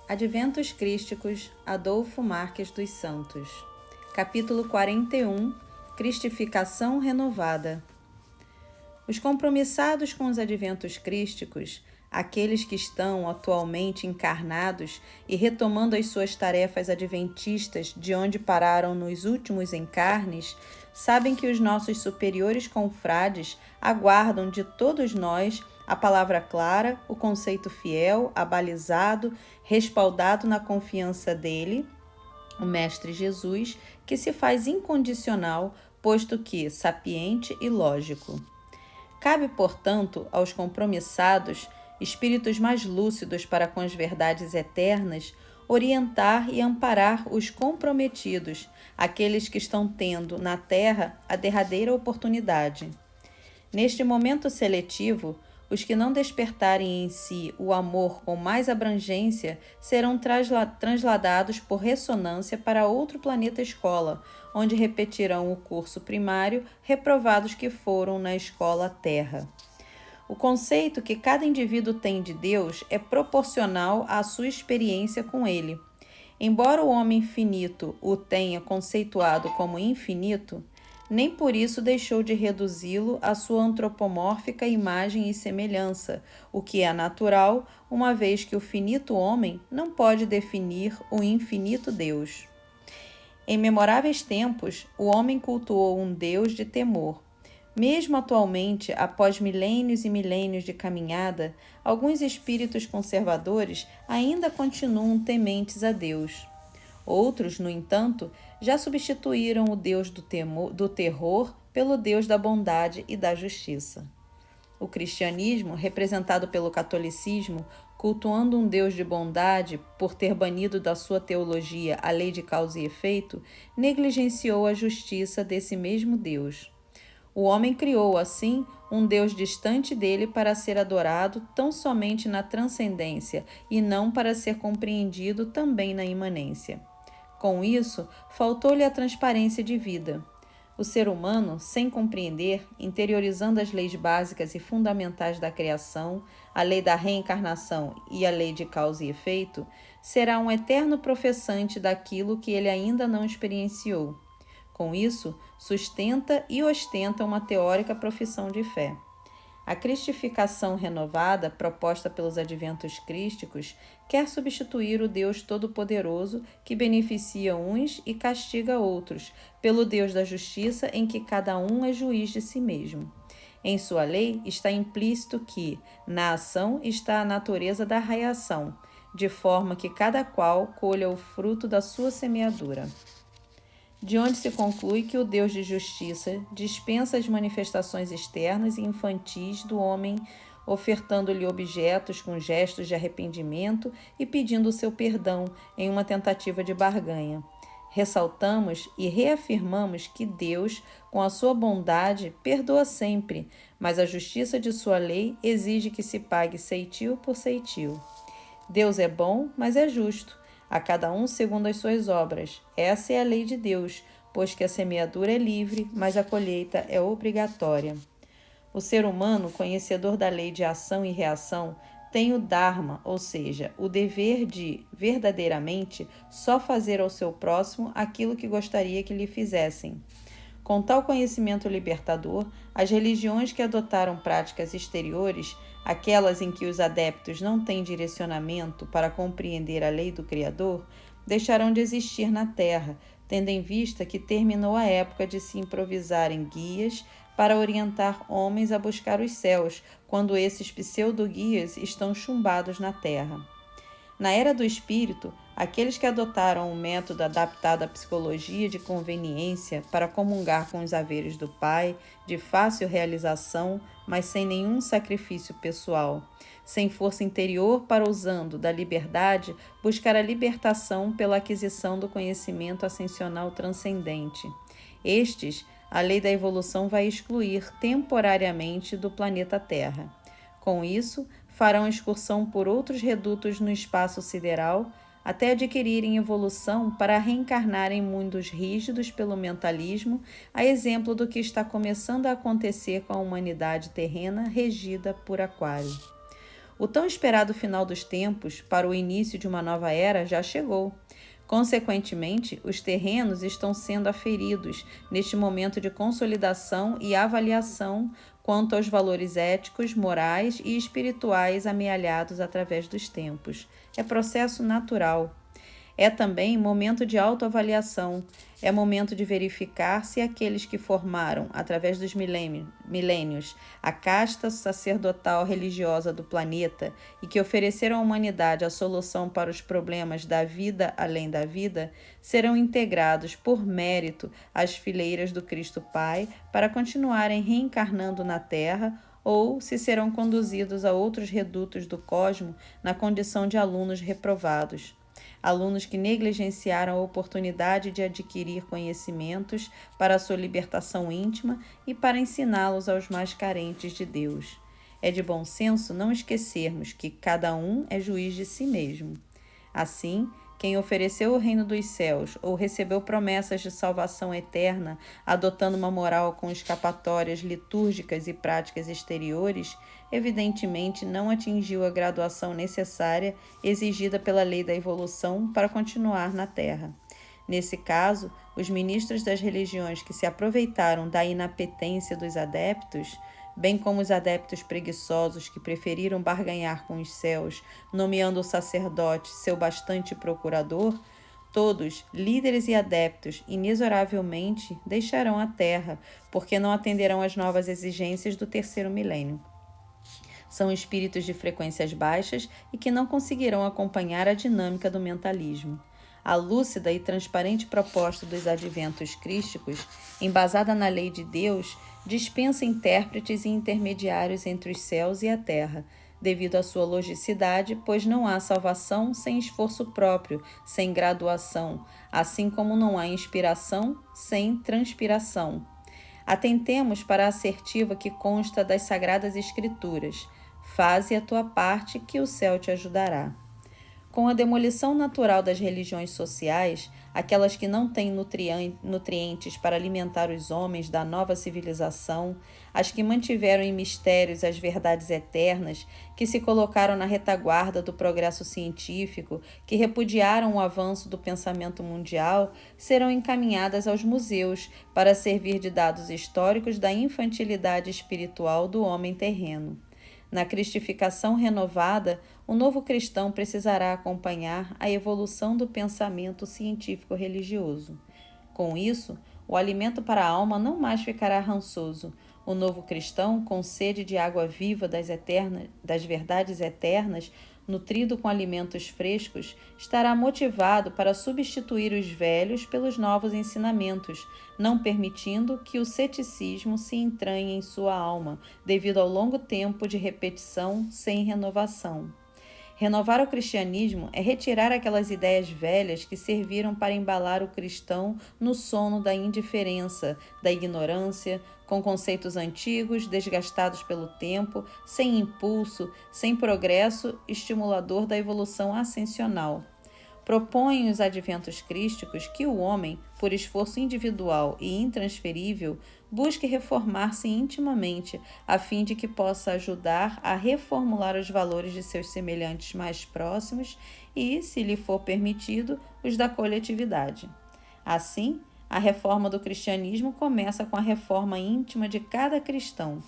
Adventos Crísticos, Adolfo Marques dos Santos. Capítulo 41. Cristificação renovada. Os compromissados com os adventos crísticos, aqueles que estão atualmente encarnados e retomando as suas tarefas adventistas de onde pararam nos últimos encarnes, sabem que os nossos superiores confrades aguardam de todos nós a palavra clara, o conceito fiel, abalizado, respaldado na confiança dele, o Mestre Jesus, que se faz incondicional, posto que sapiente e lógico. Cabe, portanto, aos compromissados, espíritos mais lúcidos para com as verdades eternas, orientar e amparar os comprometidos, aqueles que estão tendo na Terra a derradeira oportunidade. Neste momento seletivo, os que não despertarem em si o amor com mais abrangência serão transladados por ressonância para outro planeta escola, onde repetirão o curso primário, reprovados que foram na escola Terra. O conceito que cada indivíduo tem de Deus é proporcional à sua experiência com ele. Embora o homem finito o tenha conceituado como infinito, nem por isso deixou de reduzi-lo à sua antropomórfica imagem e semelhança, o que é natural, uma vez que o finito homem não pode definir o infinito Deus. Em memoráveis tempos, o homem cultuou um Deus de temor. Mesmo atualmente, após milênios e milênios de caminhada, alguns espíritos conservadores ainda continuam tementes a Deus. Outros, no entanto, já substituíram o Deus do terror pelo Deus da bondade e da justiça. O cristianismo, representado pelo catolicismo, cultuando um Deus de bondade por ter banido da sua teologia a lei de causa e efeito, negligenciou a justiça desse mesmo Deus. O homem criou, assim, um Deus distante dele para ser adorado tão somente na transcendência e não para ser compreendido também na imanência. Com isso, faltou-lhe a transparência de vida. O ser humano, sem compreender, interiorizando as leis básicas e fundamentais da criação, a lei da reencarnação e a lei de causa e efeito, será um eterno professante daquilo que ele ainda não experienciou. Com isso, sustenta e ostenta uma teórica profissão de fé. A cristificação renovada, proposta pelos adventos crísticos, quer substituir o Deus Todo-Poderoso que beneficia uns e castiga outros, pelo Deus da justiça em que cada um é juiz de si mesmo. Em sua lei está implícito que, na ação, está a natureza da reação, de forma que cada qual colha o fruto da sua semeadura. De onde se conclui que o Deus de justiça dispensa as manifestações externas e infantis do homem, ofertando-lhe objetos com gestos de arrependimento e pedindo o seu perdão em uma tentativa de barganha. Ressaltamos e reafirmamos que Deus, com a sua bondade, perdoa sempre, mas a justiça de sua lei exige que se pague ceitil por ceitil. Deus é bom, mas é justo. A cada um segundo as suas obras. Essa é a lei de Deus, pois que a semeadura é livre, mas a colheita é obrigatória. O ser humano, conhecedor da lei de ação e reação, tem o dharma, ou seja, o dever de, verdadeiramente, só fazer ao seu próximo aquilo que gostaria que lhe fizessem. Com tal conhecimento libertador, as religiões que adotaram práticas exteriores, aquelas em que os adeptos não têm direcionamento para compreender a lei do Criador, deixarão de existir na Terra, tendo em vista que terminou a época de se improvisarem guias para orientar homens a buscar os céus, quando esses pseudo-guias estão chumbados na Terra. Na era do Espírito, aqueles que adotaram um método adaptado à psicologia de conveniência para comungar com os haveres do Pai, de fácil realização, mas sem nenhum sacrifício pessoal, sem força interior para, usando da liberdade, buscar a libertação pela aquisição do conhecimento ascensional transcendente. Estes, a lei da evolução vai excluir temporariamente do planeta Terra. Com isso, farão excursão por outros redutos no espaço sideral, até adquirirem evolução para reencarnar em mundos rígidos pelo mentalismo, a exemplo do que está começando a acontecer com a humanidade terrena regida por Aquário. O tão esperado final dos tempos para o início de uma nova era já chegou. Consequentemente, os terrenos estão sendo aferidos neste momento de consolidação e avaliação quanto aos valores éticos, morais e espirituais amealhados através dos tempos. É processo natural. É também momento de autoavaliação. É momento de verificar se aqueles que formaram, através dos milênios, a casta sacerdotal religiosa do planeta e que ofereceram à humanidade a solução para os problemas da vida além da vida, serão integrados por mérito às fileiras do Cristo Pai para continuarem reencarnando na Terra, ou se serão conduzidos a outros redutos do cosmo na condição de alunos reprovados. Alunos que negligenciaram a oportunidade de adquirir conhecimentos para a sua libertação íntima e para ensiná-los aos mais carentes de Deus. É de bom senso não esquecermos que cada um é juiz de si mesmo. Assim, quem ofereceu o reino dos céus ou recebeu promessas de salvação eterna, adotando uma moral com escapatórias litúrgicas e práticas exteriores, evidentemente não atingiu a graduação necessária exigida pela lei da evolução para continuar na Terra. Nesse caso, os ministros das religiões que se aproveitaram da inapetência dos adeptos, bem como os adeptos preguiçosos que preferiram barganhar com os céus, nomeando o sacerdote seu bastante procurador, todos, líderes e adeptos, inexoravelmente deixarão a terra, porque não atenderão às novas exigências do terceiro milênio. São espíritos de frequências baixas e que não conseguirão acompanhar a dinâmica do mentalismo. A lúcida e transparente proposta dos adventos crísticos, embasada na lei de Deus, dispensa intérpretes e intermediários entre os céus e a terra, devido à sua logicidade, pois não há salvação sem esforço próprio, sem graduação, assim como não há inspiração sem transpiração. Atentemos para a assertiva que consta das Sagradas Escrituras: faze a tua parte, que o céu te ajudará. Com a demolição natural das religiões sociais, aquelas que não têm nutrientes para alimentar os homens da nova civilização, as que mantiveram em mistérios as verdades eternas, que se colocaram na retaguarda do progresso científico, que repudiaram o avanço do pensamento mundial, serão encaminhadas aos museus para servir de dados históricos da infantilidade espiritual do homem terreno. Na cristificação renovada, o novo cristão precisará acompanhar a evolução do pensamento científico-religioso. Com isso, o alimento para a alma não mais ficará rançoso. O novo cristão, com sede de água viva das verdades eternas, nutrido com alimentos frescos, estará motivado para substituir os velhos pelos novos ensinamentos, não permitindo que o ceticismo se entranhe em sua alma, devido ao longo tempo de repetição sem renovação. Renovar o cristianismo é retirar aquelas ideias velhas que serviram para embalar o cristão no sono da indiferença, da ignorância, com conceitos antigos, desgastados pelo tempo, sem impulso, sem progresso estimulador da evolução ascensional. Propõem os adventos crísticos que o homem, por esforço individual e intransferível, busque reformar-se intimamente, a fim de que possa ajudar a reformular os valores de seus semelhantes mais próximos e, se lhe for permitido, os da coletividade. Assim, a reforma do cristianismo começa com a reforma íntima de cada cristão.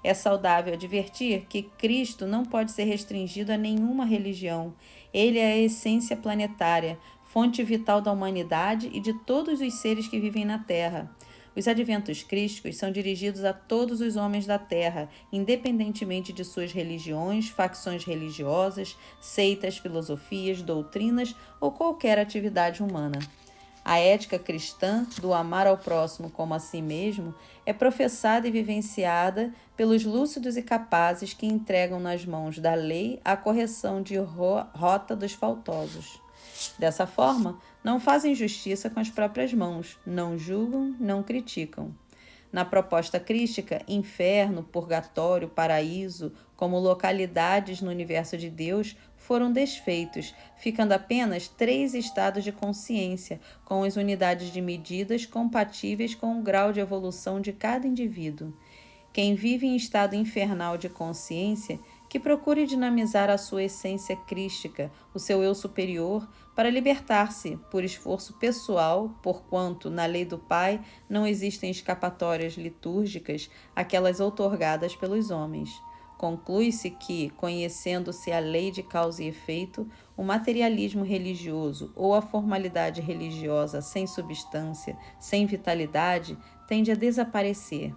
É saudável advertir que Cristo não pode ser restringido a nenhuma religião. Ele é a essência planetária, fonte vital da humanidade e de todos os seres que vivem na Terra. Os adventos crísticos são dirigidos a todos os homens da Terra, independentemente de suas religiões, facções religiosas, seitas, filosofias, doutrinas ou qualquer atividade humana. A ética cristã, do amar ao próximo como a si mesmo, é professada e vivenciada pelos lúcidos e capazes que entregam nas mãos da lei a correção de rota dos faltosos. Dessa forma, não fazem justiça com as próprias mãos, não julgam, não criticam. Na proposta crística, inferno, purgatório, paraíso, como localidades no universo de Deus, foram desfeitos, ficando apenas 3 estados de consciência, com as unidades de medidas compatíveis com o grau de evolução de cada indivíduo. Quem vive em estado infernal de consciência que procure dinamizar a sua essência crística, o seu eu superior, para libertar-se por esforço pessoal, porquanto, na lei do Pai, não existem escapatórias litúrgicas, aquelas outorgadas pelos homens. Conclui-se que, conhecendo-se a lei de causa e efeito, o materialismo religioso ou a formalidade religiosa sem substância, sem vitalidade, tende a desaparecer.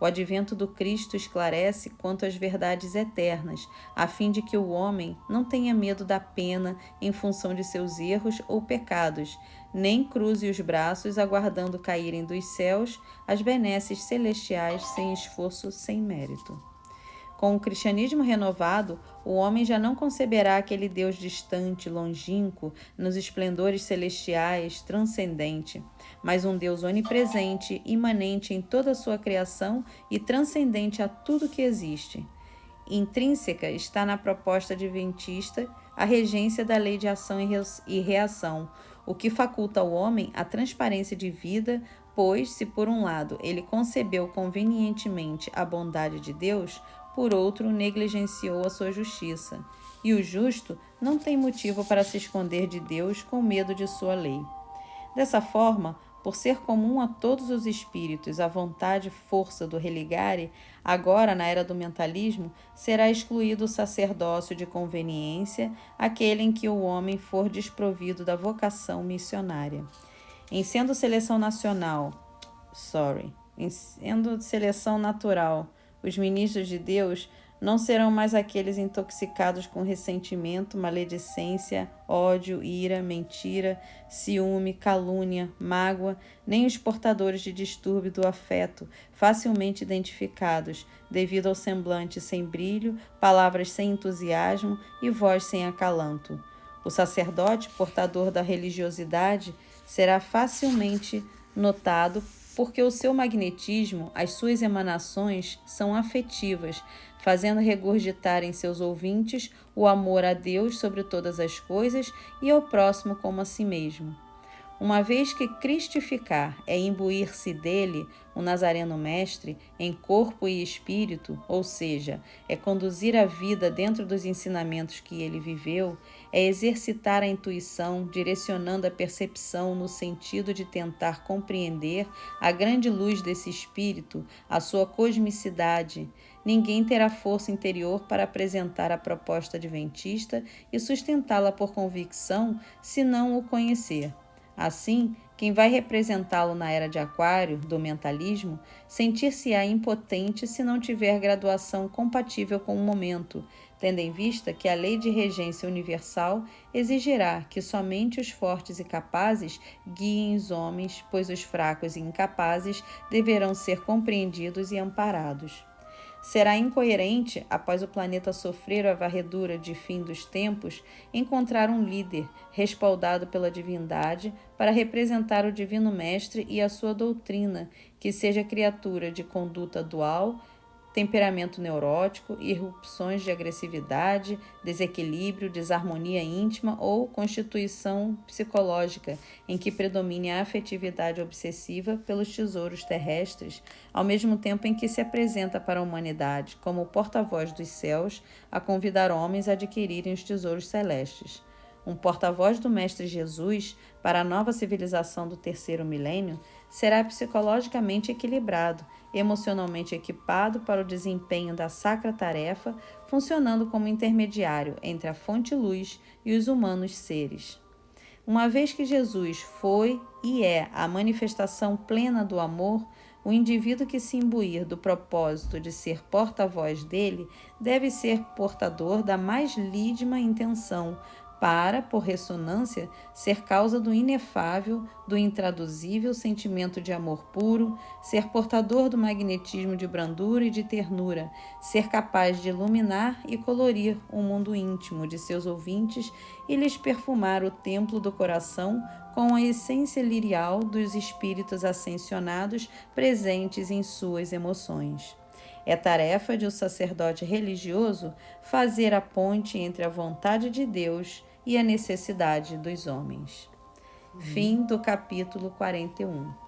O advento do Cristo esclarece quanto às verdades eternas, a fim de que o homem não tenha medo da pena em função de seus erros ou pecados, nem cruze os braços aguardando caírem dos céus as benesses celestiais sem esforço, sem mérito. Com o cristianismo renovado, o homem já não conceberá aquele Deus distante, longínquo, nos esplendores celestiais, transcendente, mas um Deus onipresente, imanente em toda a sua criação e transcendente a tudo que existe. Intrínseca está na proposta adventista a regência da lei de ação e reação, o que faculta ao homem a transparência de vida, pois, se por um lado ele concebeu convenientemente a bondade de Deus, por outro negligenciou a sua justiça, e o justo não tem motivo para se esconder de Deus com medo de sua lei. Dessa forma, por ser comum a todos os espíritos a vontade e força do religare, agora, na era do mentalismo, será excluído o sacerdócio de conveniência, aquele em que o homem for desprovido da vocação missionária. Em sendo seleção natural, os ministros de Deus não serão mais aqueles intoxicados com ressentimento, maledicência, ódio, ira, mentira, ciúme, calúnia, mágoa, nem os portadores de distúrbio do afeto, facilmente identificados, devido ao semblante sem brilho, palavras sem entusiasmo e voz sem acalanto. O sacerdote, portador da religiosidade, será facilmente notado porque o seu magnetismo, as suas emanações são afetivas, fazendo regurgitar em seus ouvintes o amor a Deus sobre todas as coisas e ao próximo como a si mesmo. Uma vez que cristificar é imbuir-se dele, o Nazareno Mestre, em corpo e espírito, ou seja, é conduzir a vida dentro dos ensinamentos que ele viveu, é exercitar a intuição, direcionando a percepção no sentido de tentar compreender a grande luz desse espírito, a sua cosmicidade. Ninguém terá força interior para apresentar a proposta adventista e sustentá-la por convicção, se não o conhecer. Assim, quem vai representá-lo na era de Aquário, do mentalismo, sentir-se-á impotente se não tiver graduação compatível com o momento, tendo em vista que a lei de regência universal exigirá que somente os fortes e capazes guiem os homens, pois os fracos e incapazes deverão ser compreendidos e amparados. Será incoerente, após o planeta sofrer a varredura de fim dos tempos, encontrar um líder respaldado pela divindade para representar o Divino Mestre e a sua doutrina, que seja criatura de conduta dual, temperamento neurótico, irrupções de agressividade, desequilíbrio, desarmonia íntima ou constituição psicológica, em que predomine a afetividade obsessiva pelos tesouros terrestres, ao mesmo tempo em que se apresenta para a humanidade como o porta-voz dos céus a convidar homens a adquirirem os tesouros celestes. Um porta-voz do Mestre Jesus para a nova civilização do terceiro milênio será psicologicamente equilibrado, emocionalmente equipado para o desempenho da sacra tarefa, funcionando como intermediário entre a fonte-luz e os humanos seres. Uma vez que Jesus foi e é a manifestação plena do amor, o indivíduo que se imbuir do propósito de ser porta-voz dele deve ser portador da mais lídima intenção, para, por ressonância, ser causa do inefável, do intraduzível sentimento de amor puro, ser portador do magnetismo de brandura e de ternura, ser capaz de iluminar e colorir o mundo íntimo de seus ouvintes e lhes perfumar o templo do coração com a essência lirial dos espíritos ascensionados presentes em suas emoções. É tarefa de um sacerdote religioso fazer a ponte entre a vontade de Deus e a necessidade dos homens. Fim do capítulo 41.